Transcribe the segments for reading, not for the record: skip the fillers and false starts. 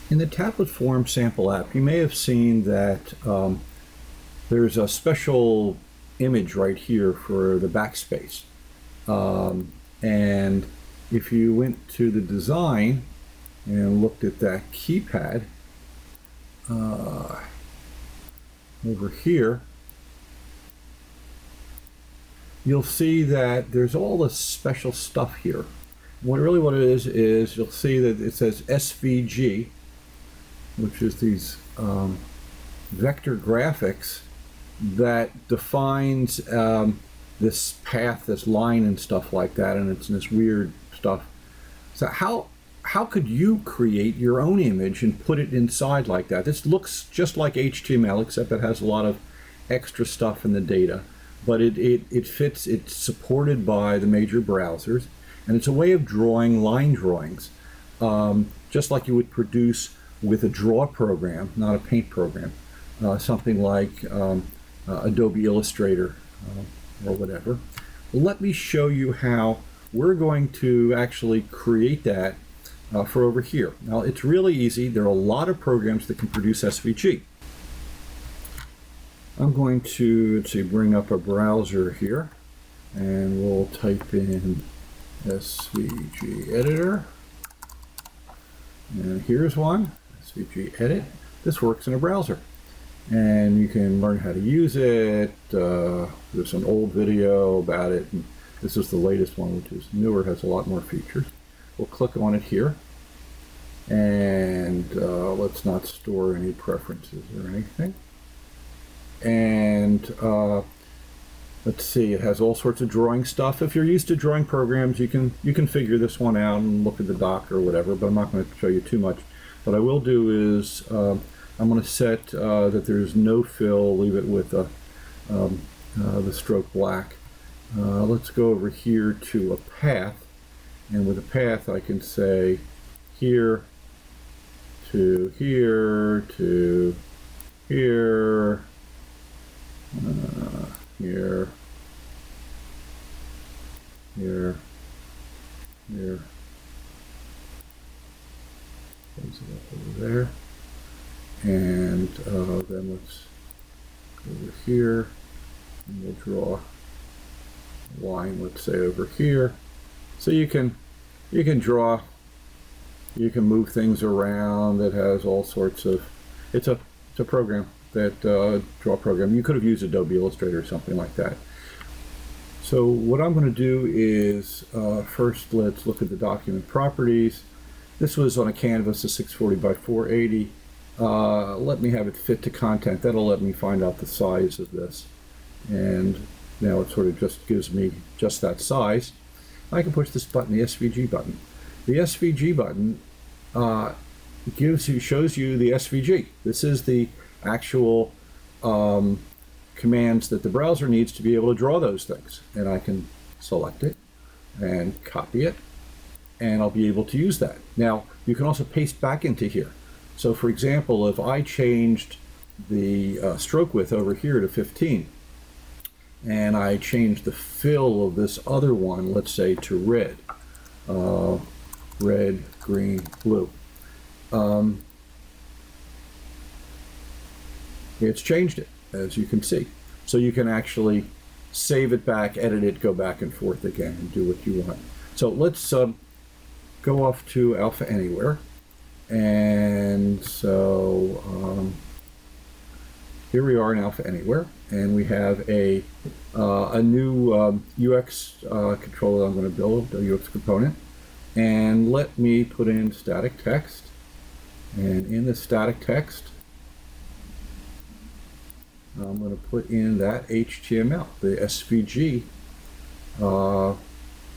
In the tablet form sample app, you may have seen that there's a special image right here for the backspace. And if you went to the design and looked at that keypad over here, you'll see that there's all this special stuff here. What it is you'll see that it says SVG, which is these vector graphics that defines this path, this line and stuff like that, and it's this weird stuff. So how could you create your own image and put it inside like that? This looks just like HTML, except it has a lot of extra stuff in the data, but it fits, it's supported by the major browsers, and it's a way of drawing line drawings, just like you would produce with a draw program, not a paint program, something like Adobe Illustrator or whatever. Let me show you how we're going to actually create that for over here. Now it's really easy. There are a lot of programs that can produce SVG. I'm going to, let's see, bring up a browser here, and we'll type in SVG Editor. And here's one, SVG Edit. This works in a browser, and you can learn how to use it. There's an old video about it, and this is the latest one, which is newer, has a lot more features. We'll click on it here, and let's not store any preferences or anything. And let's see, it has all sorts of drawing stuff. If you're used to drawing programs, you can figure this one out and look at the doc or whatever, but I'm not going to show you too much. What I will do is I'm going to set that there's no fill, leave it with the stroke black. Let's go over here to a path, and with a path I can say here to here to here, here, here, here, close it up over there, and then let's go over here, and we'll draw a line, let's say over here. So you can draw, you can move things around. It has all sorts of, it's a program, that draw program. You could have used Adobe Illustrator or something like that. So what I'm going to do is first let's look at the document properties. This was on a canvas of 640 by 480. Let me have it fit to content. That'll let me find out the size of this. And now it sort of just gives me just that size. I can push this button, the SVG button. The SVG button shows you the SVG. This is the actual commands that the browser needs to be able to draw those things. And I can select it and copy it, and I'll be able to use that. Now, you can also paste back into here. So for example, if I changed the stroke width over here to 15, and I changed the fill of this other one, let's say to red, red, green, blue, it's changed it, as you can see. So you can actually save it back, edit it, go back and forth again, and do what you want. So let's go off to Alpha Anywhere. And so here we are in Alpha Anywhere, and we have a new UX controller I'm going to build, a UX component. And let me put in static text. And in the static text, I'm going to put in that HTML, the SVG,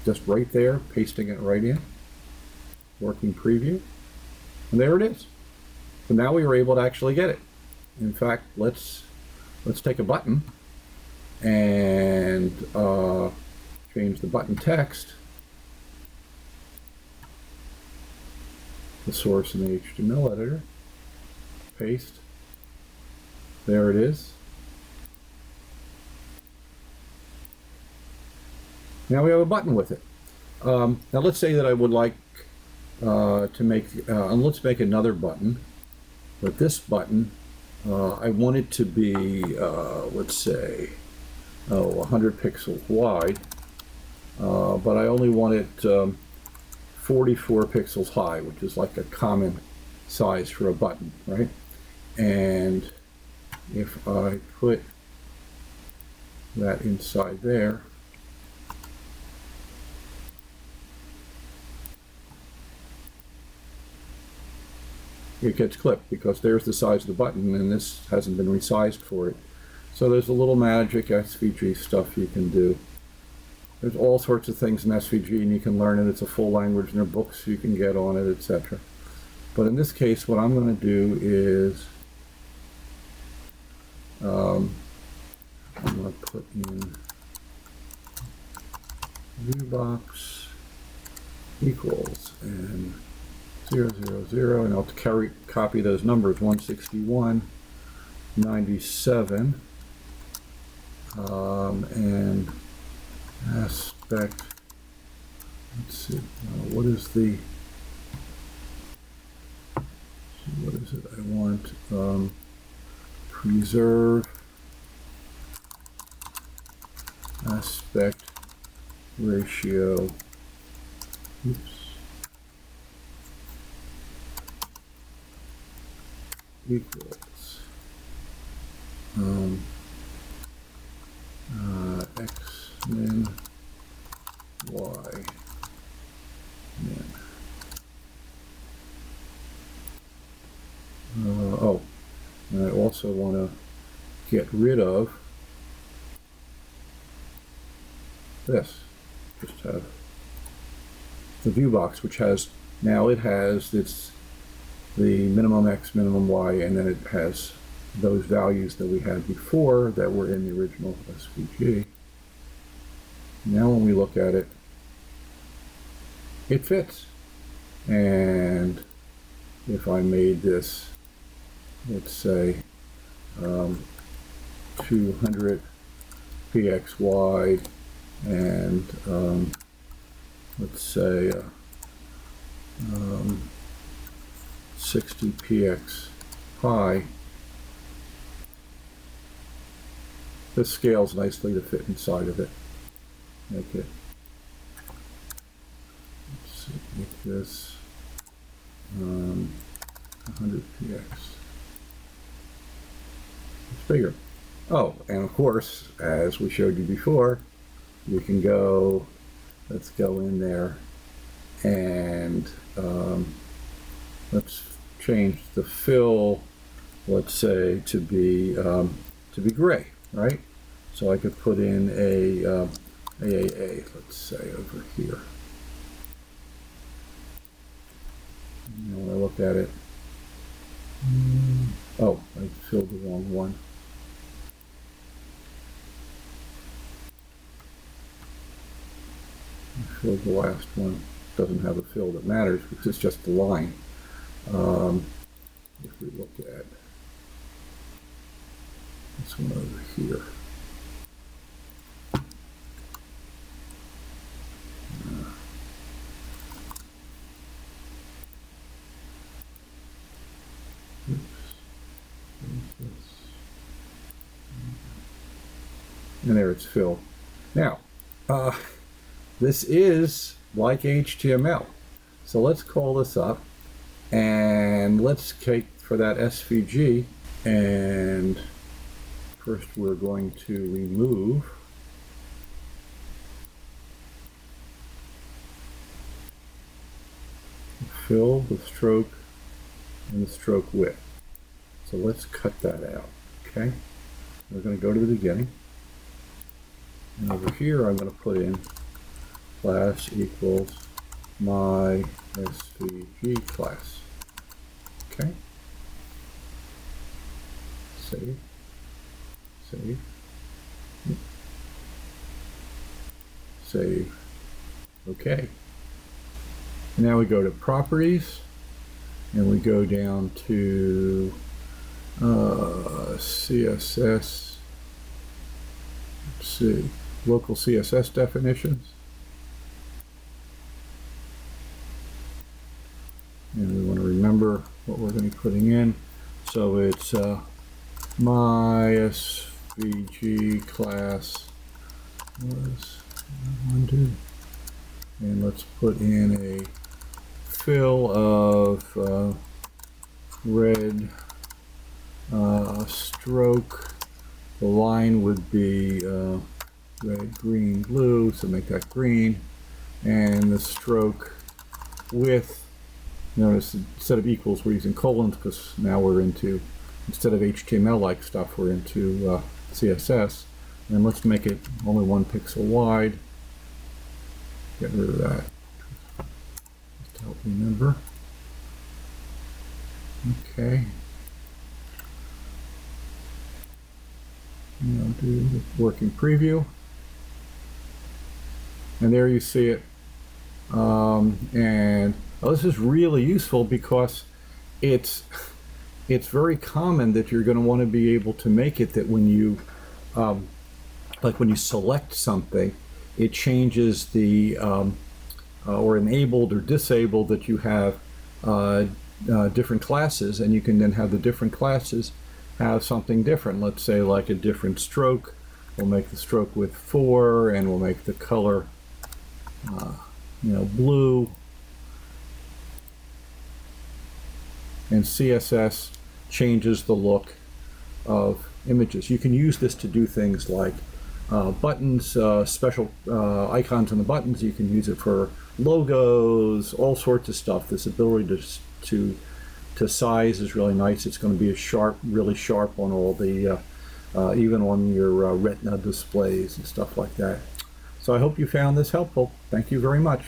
just right there, pasting it right in, working preview, and there it is. So now we were able to actually get it. In fact, let's take a button and change the button text, the source in the HTML editor, paste, there it is. Now we have a button with it. Now let's say that I would like to make, and let's make another button. But this button, I want it to be, let's say, 100 pixels wide, but I only want it 44 pixels high, which is like a common size for a button, right? And if I put that inside there, it gets clipped because there's the size of the button and this hasn't been resized for it. So there's a little magic SVG stuff you can do. There's all sorts of things in SVG and you can learn it. It's a full language and there are books you can get on it, etc. But in this case, what I'm going to do is I'm going to put in viewbox equals and 0, 0, 0, and I'll copy those numbers 161, 97, and aspect. Let's see, what is the? What is it? I want preserve aspect ratio. Oops. Equals x min y min. Oh, and I also want to get rid of this. Just have the view box, which has now it has its the minimum x, minimum y, and then it has those values that we had before that were in the original SVG. Now when we look at it, it fits. And if I made this, let's say 200 pxy and let's say 60 px pi, this scales nicely to fit inside of it. Make it, let's see, make this 100 px. It's bigger. Oh, and of course, as we showed you before, you can go, let's go in there and let's change the fill, let's say, to be gray, right? So I could put in a AAA, let's say, over here. And when I look at it, oh, I filled the wrong one. I filled the last one. Doesn't have a fill that matters because it's just a line. If we look at this one over here, and there it's filled. Now, this is like HTML. So let's call this up and let's take for that SVG, and first we're going to remove the fill, the stroke, and the stroke width. So let's cut that out, okay? We're going to go to the beginning. And over here I'm going to put in class equals my SVG class. Okay. Save. Save. Save. Okay. Now we go to properties and we go down to CSS. Let's see. Local CSS definitions. And we want to remember what we're going to be putting in. So it's my SVG class was unwanted. And let's put in a fill of red stroke. The line would be red, green, blue, so make that green. And the stroke width, notice instead of equals we're using colons because now we're into, instead of HTML-like stuff, we're into CSS. And let's make it only 1 pixel wide. Get rid of that. Just to help remember. Okay. And I'll do the working preview. And there you see it. And this is really useful because it's very common that you're going to want to be able to make it that when you like when you select something, it changes the or enabled or disabled that you have different classes, and you can then have the different classes have something different. Let's say like a different stroke. We'll make the stroke width 4, and we'll make the color blue. And CSS changes the look of images. You can use this to do things like buttons, special icons on the buttons. You can use it for logos, all sorts of stuff. This ability to size is really nice. It's going to be really sharp on all the, even on your retina displays and stuff like that. So I hope you found this helpful. Thank you very much.